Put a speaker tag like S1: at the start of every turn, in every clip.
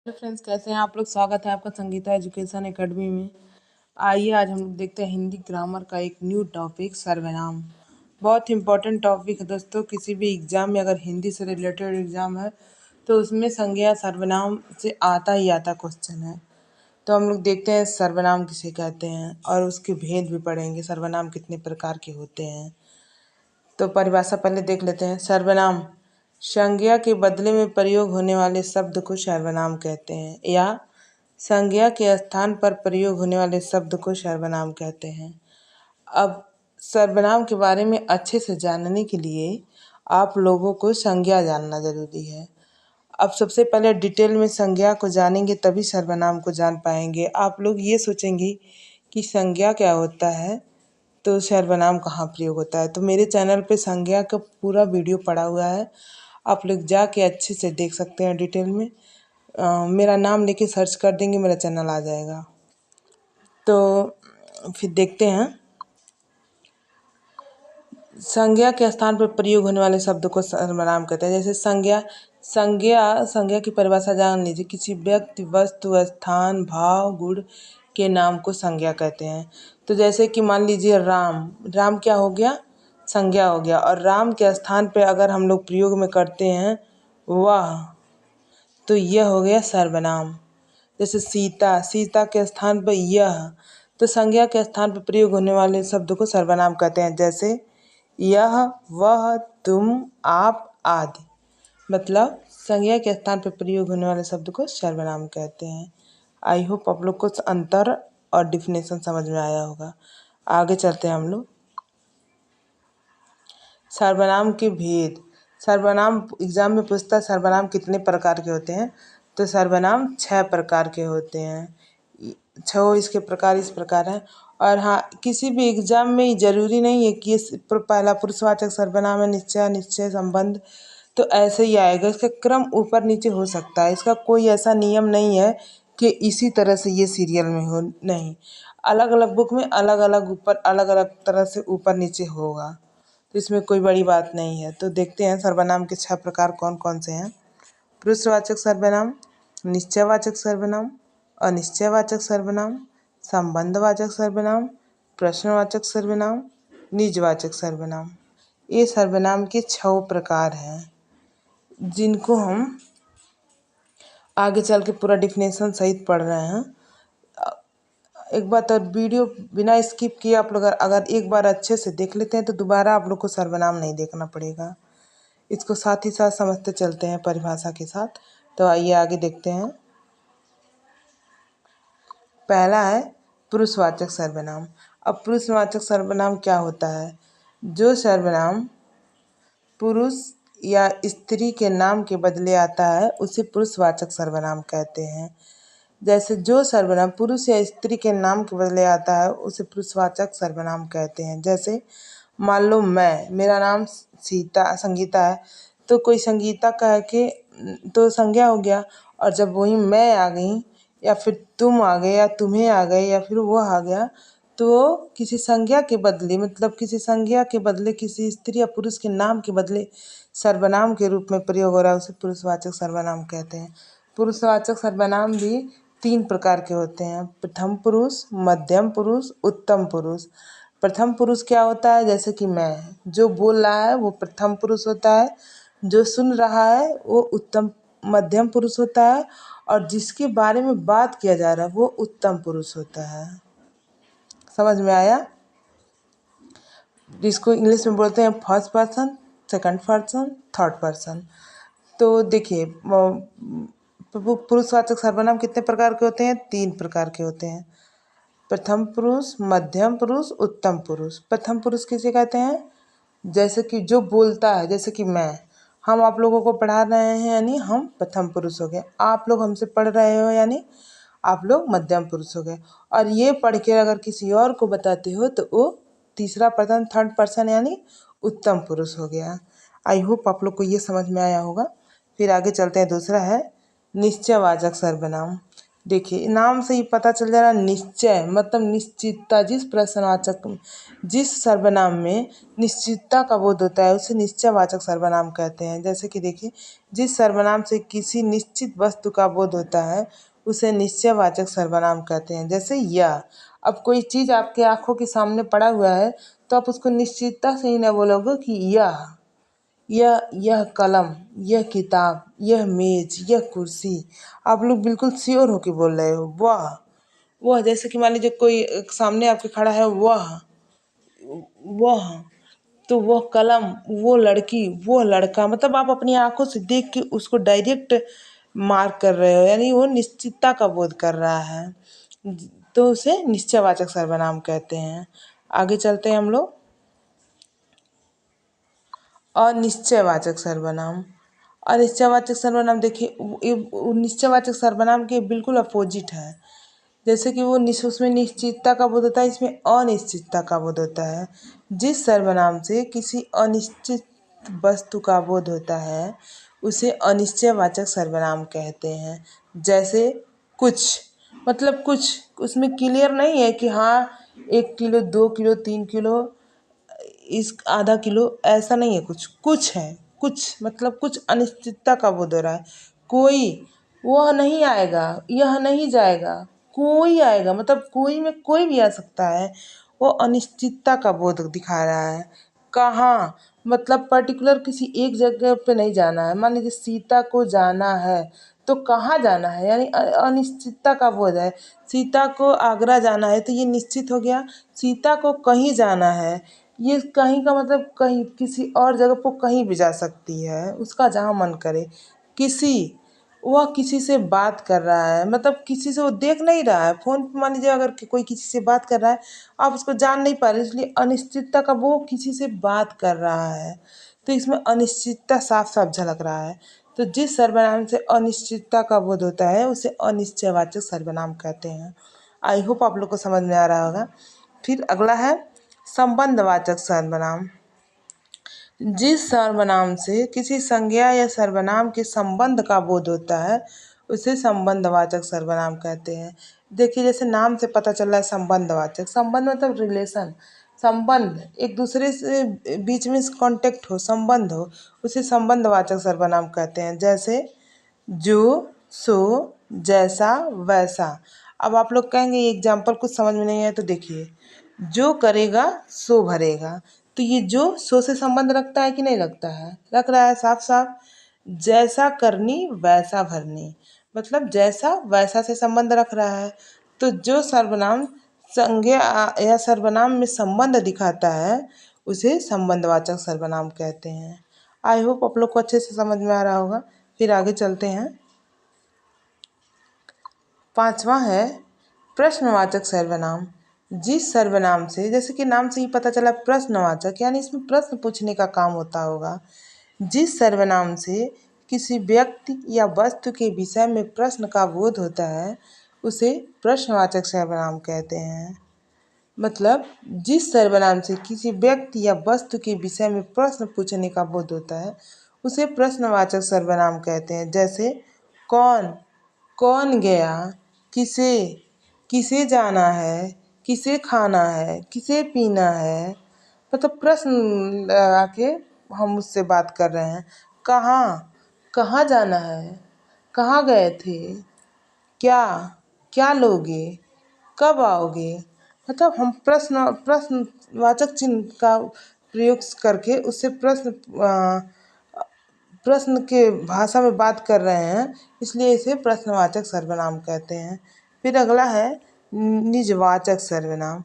S1: Hello friends, कैसे हैं आप लोग। स्वागत है आपका संगीता एजुकेशन एकेडमी में। आइए आज हम लोग देखते हैं हिंदी ग्रामर का एक न्यू टॉपिक, सर्वनाम। बहुत इंपॉर्टेंट टॉपिक है दोस्तों। किसी भी एग्जाम में अगर हिंदी से रिलेटेड एग्जाम है तो उसमें संज्ञा सर्वनाम से आता ही आता क्वेश्चन है। तो हम लोग देखते हैं सर्वनाम किसे कहते हैं और उसके भेद भी पढ़ेंगे, सर्वनाम कितने प्रकार के होते हैं। तो परिभाषा पहले देख लेते हैं। सर्वनाम संज्ञा के बदले में प्रयोग होने वाले शब्द को सर्वनाम कहते हैं, या संज्ञा के स्थान पर प्रयोग होने वाले शब्द को सर्वनाम कहते हैं। अब सर्वनाम के बारे में अच्छे से जानने के लिए आप लोगों को संज्ञा जानना जरूरी है। अब सबसे पहले डिटेल में संज्ञा को जानेंगे तभी सर्वनाम को जान पाएंगे। आप लोग ये सोचेंगे कि संज्ञा क्या होता है तो सर्वनाम कहाँ प्रयोग होता है। तो मेरे चैनल पे संज्ञा का पूरा वीडियो पड़ा हुआ है, आप लोग जाके अच्छे से देख सकते हैं डिटेल में। मेरा नाम लेके सर्च कर देंगे, मेरा चैनल आ जाएगा। तो फिर देखते हैं संज्ञा के स्थान पर प्रयोग होने वाले शब्द को सर्वनाम कहते हैं। जैसे संज्ञा की परिभाषा जान लीजिए। किसी व्यक्ति, वस्तु, स्थान, भाव, गुण के नाम को संज्ञा कहते हैं। तो जैसे कि मान लीजिए राम क्या हो गया, संज्ञा हो गया। और राम के स्थान पे अगर हम लोग प्रयोग में करते हैं वह, तो यह हो गया सर्वनाम। जैसे सीता के स्थान पर यह, तो संज्ञा के स्थान पर प्रयोग होने वाले शब्द को सर्वनाम कहते हैं। जैसे यह, वह, तुम, आप आदि, मतलब संज्ञा के स्थान पर प्रयोग होने वाले शब्द को सर्वनाम कहते हैं। आई होप आप लोग को अंतर और डिफिनेशन समझ में आया होगा। आगे चलते हैं हम लोग। सर्वनाम के भेद। सर्वनाम एग्जाम में पूछता है सर्वनाम कितने प्रकार के होते हैं। तो सर्वनाम 6 प्रकार के होते हैं। 6 इसके प्रकार इस प्रकार हैं। और हाँ, किसी भी एग्जाम में ज़रूरी नहीं है कि ये पहला पुरुषवाचक सर्वनाम है, निश्चय, निश्चय, संबंध, तो ऐसे ही आएगा। इसका क्रम ऊपर नीचे हो सकता है, इसका कोई ऐसा नियम नहीं है कि इसी तरह से ये सीरियल में हो, नहीं। अलग अलग बुक में अलग अलग ऊपर, अलग अलग तरह से ऊपर नीचे होगा, तो इसमें कोई बड़ी बात नहीं है। तो देखते हैं सर्वनाम के 6 प्रकार कौन कौन से हैं। पुरुषवाचक सर्वनाम, निश्चयवाचक सर्वनाम, अनिश्चयवाचक सर्वनाम, संबंधवाचक सर्वनाम, प्रश्नवाचक सर्वनाम, निजवाचक सर्वनाम। ये सर्वनाम के 6 प्रकार हैं, जिनको हम आगे चल के पूरा डिफिनेशन सहित पढ़ रहे हैं। एक बात और, वीडियो बिना स्किप किए आप लोग अगर एक बार अच्छे से देख लेते हैं तो दोबारा आप लोग को सर्वनाम नहीं देखना पड़ेगा। इसको साथ ही साथ समझते चलते हैं परिभाषा के साथ। तो आइए आगे देखते हैं। पहला है पुरुषवाचक सर्वनाम। अब पुरुषवाचक सर्वनाम क्या होता है? जो सर्वनाम पुरुष या स्त्री के नाम के बदले आता है उसे पुरुषवाचक सर्वनाम कहते हैं। जैसे जो सर्वनाम पुरुष या स्त्री के नाम के बदले आता है उसे पुरुषवाचक सर्वनाम कहते हैं। जैसे मान लो मेरा नाम संगीता है, तो कोई संगीता कह के तो संज्ञा हो गया। और जब वही मैं आ गई या फिर तुम आ गए या तुम्हें आ गए या फिर वो आ गया, तो किसी संज्ञा के बदले, मतलब किसी संज्ञा के बदले किसी स्त्री या पुरुष के नाम के बदले सर्वनाम के रूप में प्रयोग हो रहा है, उसे पुरुषवाचक सर्वनाम कहते हैं। पुरुषवाचक सर्वनाम भी 3 प्रकार के होते हैं। प्रथम पुरुष, मध्यम पुरुष, उत्तम पुरुष। प्रथम पुरुष क्या होता है? जैसे कि मैं, जो बोल रहा है वो प्रथम पुरुष होता है, जो सुन रहा है वो उत्तम मध्यम पुरुष होता है, और जिसके बारे में बात किया जा रहा है वो उत्तम पुरुष होता है। समझ में आया? जिसको इंग्लिश में बोलते हैं first person, second person, third person. तो देखिए, पुरुषवाचक सर्वनाम कितने प्रकार के होते हैं? 3 प्रकार के होते हैं। प्रथम पुरुष, मध्यम पुरुष, उत्तम पुरुष। प्रथम पुरुष किसे कहते हैं? जैसे कि जो बोलता है, जैसे कि मैं, हम आप लोगों को पढ़ा रहे हैं यानी हम प्रथम पुरुष हो गए। आप लोग हमसे पढ़ रहे हो यानी आप लोग मध्यम पुरुष हो गए। और ये पढ़ के अगर किसी और को बताते हो तो वो तीसरा पर्सन, थर्ड पर्सन यानी उत्तम पुरुष हो गया। आई होप आप लोग को ये समझ में आया होगा। फिर आगे चलते हैं। दूसरा है निश्चयवाचक सर्वनाम। देखिए नाम से ही पता चल जा रहा है निश्चय मतलब निश्चितता। जिस सर्वनाम में निश्चितता का बोध होता है उसे निश्चयवाचक सर्वनाम कहते हैं। जैसे कि देखिए जिस सर्वनाम से किसी निश्चित वस्तु का बोध होता है उसे निश्चयवाचक सर्वनाम कहते हैं। जैसे यह, अब कोई चीज़ आपके आंखों के सामने पड़ा हुआ है तो आप उसको निश्चितता से ही ना बोलोगे कि यह कलम, यह किताब, यह मेज, यह कुर्सी। आप लोग बिल्कुल श्योर होके बोल रहे हो वह। जैसे कि मान लीजिए कोई सामने आपके खड़ा है, वह तो वह कलम, वो लड़की, वो लड़का, मतलब आप अपनी आंखों से देख के उसको डायरेक्ट मार्क कर रहे हो, यानी वो निश्चितता का बोध कर रहा है, तो उसे निश्चयवाचक सर्वनाम कहते हैं। आगे चलते हैं हम लोग। अनिश्चयवाचक सर्वनाम। अनिश्चयवाचक सर्वनाम देखिए निश्चयवाचक सर्वनाम के बिल्कुल अपोजिट है। जैसे कि उसमें निश्चितता का बोध होता है, इसमें अनिश्चितता का बोध होता है। जिस सर्वनाम से किसी अनिश्चित वस्तु का बोध होता है उसे अनिश्चयवाचक सर्वनाम कहते हैं। जैसे कुछ, मतलब कुछ, उसमें क्लियर नहीं है कि हाँ 1 किलो, 2 किलो, 3 किलो, इस आधा किलो, ऐसा नहीं है। कुछ है, कुछ मतलब कुछ अनिश्चितता का बोध हो रहा है। कोई, वह नहीं आएगा, यह नहीं जाएगा, कोई आएगा, मतलब कोई में कोई भी आ सकता है, वो अनिश्चितता का बोध दिखा रहा है। कहाँ, मतलब पर्टिकुलर किसी एक जगह पे नहीं जाना है। मान लीजिए सीता को जाना है तो कहाँ जाना है, यानी अनिश्चितता का बोध है। सीता को आगरा जाना है तो ये निश्चित हो गया। सीता को कहीं जाना है, ये कहीं का मतलब कहीं किसी और जगह पर कहीं भी जा सकती है, उसका जहाँ मन करे। किसी, वह किसी से बात कर रहा है, मतलब किसी से वो देख नहीं रहा है। फ़ोन पे मान लीजिए अगर कोई किसी से बात कर रहा है, आप उसको जान नहीं पा रहे, इसलिए अनिश्चितता का वो किसी से बात कर रहा है, तो इसमें अनिश्चितता साफ साफ झलक रहा है। तो जिस सर्वनाम से अनिश्चितता का बोध होता है उसे अनिश्चयवाचक सर्वनाम कहते हैं। आई होप आप लोग को समझ में आ रहा होगा। फिर अगला है संबंधवाचक सर्वनाम। जिस सर्वनाम से किसी संज्ञा या सर्वनाम के संबंध का बोध होता है उसे संबंधवाचक सर्वनाम कहते हैं। देखिए जैसे नाम से पता चल रहा है संबंधवाचक, संबंध मतलब रिलेशन, संबंध, एक दूसरे से बीच में कांटेक्ट हो, संबंध हो, उसे संबंधवाचक सर्वनाम कहते हैं। जैसे जो, सो, जैसा, वैसा। अब आप लोग कहेंगे एग्जाम्पल कुछ समझ में नहीं आया तो देखिए, जो करेगा सो भरेगा, तो ये जो सो से संबंध रखता है कि नहीं रखता है, रख रहा है साफ साफ। जैसा करनी वैसा भरनी, मतलब जैसा वैसा से संबंध रख रहा है। तो जो सर्वनाम संज्ञा या सर्वनाम में संबंध दिखाता है उसे संबंधवाचक सर्वनाम कहते हैं। आई होप आप लोग को अच्छे से समझ में आ रहा होगा। फिर आगे चलते हैं। पांचवा है प्रश्नवाचक सर्वनाम। जिस सर्वनाम से, जैसे कि नाम से ही पता चला प्रश्नवाचक, यानी इसमें प्रश्न पूछने का काम होता होगा। जिस सर्वनाम से किसी व्यक्ति या वस्तु के विषय में प्रश्न का बोध होता है उसे प्रश्नवाचक सर्वनाम कहते हैं। मतलब जिस सर्वनाम से किसी व्यक्ति या वस्तु के विषय में प्रश्न पूछने का बोध होता है उसे प्रश्नवाचक सर्वनाम कहते हैं। जैसे कौन, कौन गया, किसे, किसे जाना है, किसे खाना है, किसे पीना है, मतलब प्रश्न लगा के हम उससे बात कर रहे हैं। कहाँ, कहाँ जाना है, कहाँ गए थे, क्या, क्या लोगे, कब आओगे, मतलब हम प्रश्नवाचक चिन्ह का प्रयोग करके उससे प्रश्न के भाषा में बात कर रहे हैं, इसलिए इसे प्रश्नवाचक सर्वनाम कहते हैं। फिर अगला है निजवाचक सर्वनाम।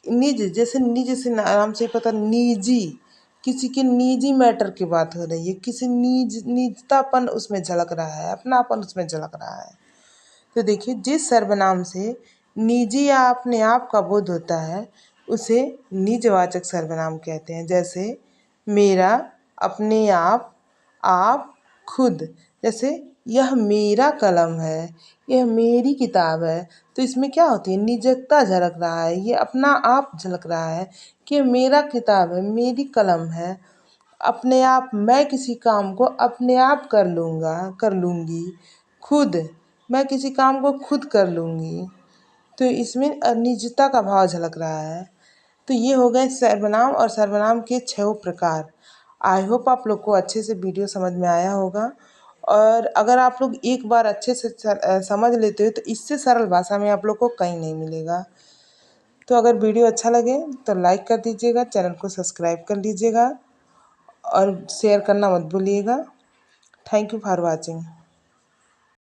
S1: निज, जैसे निज से नाम से ही पता, निजी, किसी के निजी मैटर की बात हो रही है, किसी निजतापन उसमें झलक रहा है, अपनापन उसमें झलक रहा है। तो देखिए जिस सर्वनाम से निजी या अपने आप का बोध होता है उसे निजवाचक सर्वनाम कहते हैं। जैसे मेरा, अपने आप, खुद। जैसे यह मेरा कलम है, यह मेरी किताब है, तो इसमें क्या होती है, निजता झलक रहा है, ये अपना आप झलक रहा है कि ये मेरा किताब है, मेरी कलम है। अपने आप, मैं किसी काम को अपने आप कर लूँगा, कर लूँगी। खुद, मैं किसी काम को खुद कर लूँगी। तो इसमें निजता का भाव झलक रहा है। तो ये हो गए सर्वनाम और सर्वनाम के 6 प्रकार। आई होप आप लोग को अच्छे से वीडियो समझ में आया होगा। और अगर आप लोग एक बार अच्छे से समझ लेते हो तो इससे सरल भाषा में आप लोग को कहीं नहीं मिलेगा। तो अगर वीडियो अच्छा लगे तो लाइक कर दीजिएगा, चैनल को सब्सक्राइब कर लीजिएगा और शेयर करना मत भूलिएगा। Thank you for watching.